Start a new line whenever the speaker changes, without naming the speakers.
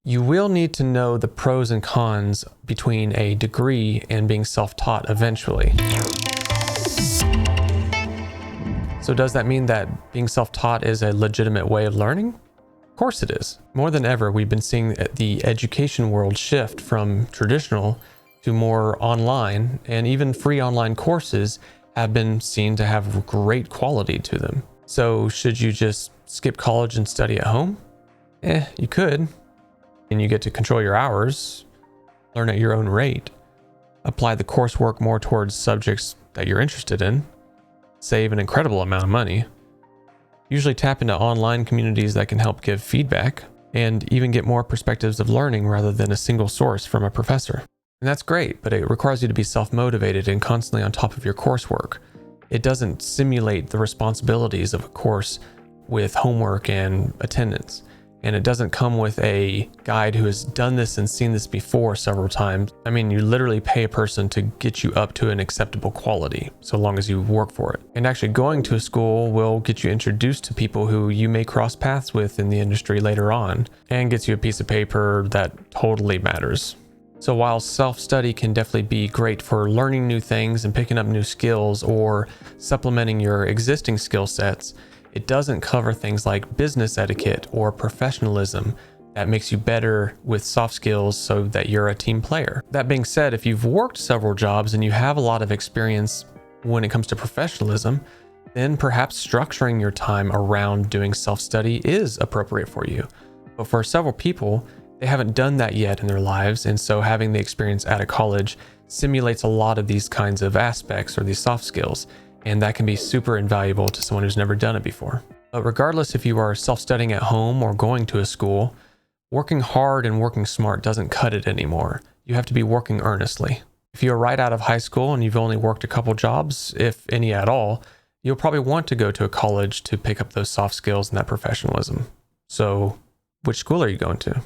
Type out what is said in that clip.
You will need to know the pros and cons between a degree and being self-taught eventually. So does that mean that being self-taught is a legitimate way of learning? Of course it is. More than ever, we've been seeing the education world shift from traditional to more online, and even free online courses have been seen to have great quality to them. So should you just skip college and study at home? You could. And you get to control your hours, learn at your own rate, apply the coursework more towards subjects that you're interested in, save an incredible amount of money, usually tap into online communities that can help give feedback, and even get more perspectives of learning rather than a single source from a professor. And that's great, but it requires you to be self-motivated and constantly on top of your coursework. It doesn't simulate the responsibilities of a course with homework and attendance. And it doesn't come with a guide who has done this and seen this before several times. I mean, you literally pay a person to get you up to an acceptable quality, so long as you work for it. And actually going to a school will get you introduced to people who you may cross paths with in the industry later on, and gets you a piece of paper that totally matters. So while self-study can definitely be great for learning new things and picking up new skills or supplementing your existing skill sets, it doesn't cover things like business etiquette or professionalism that makes you better with soft skills so that you're a team player. That being said, if you've worked several jobs and you have a lot of experience when it comes to professionalism, then perhaps structuring your time around doing self-study is appropriate for you. But for several people, they haven't done that yet in their lives, and so having the experience at a college simulates a lot of these kinds of aspects or these soft skills. And that can be super invaluable to someone who's never done it before. But regardless if you are self-studying at home or going to a school, working hard and working smart doesn't cut it anymore. You have to be working earnestly. If you're right out of high school and you've only worked a couple jobs, if any at all, you'll probably want to go to a college to pick up those soft skills and that professionalism. So which school are you going to?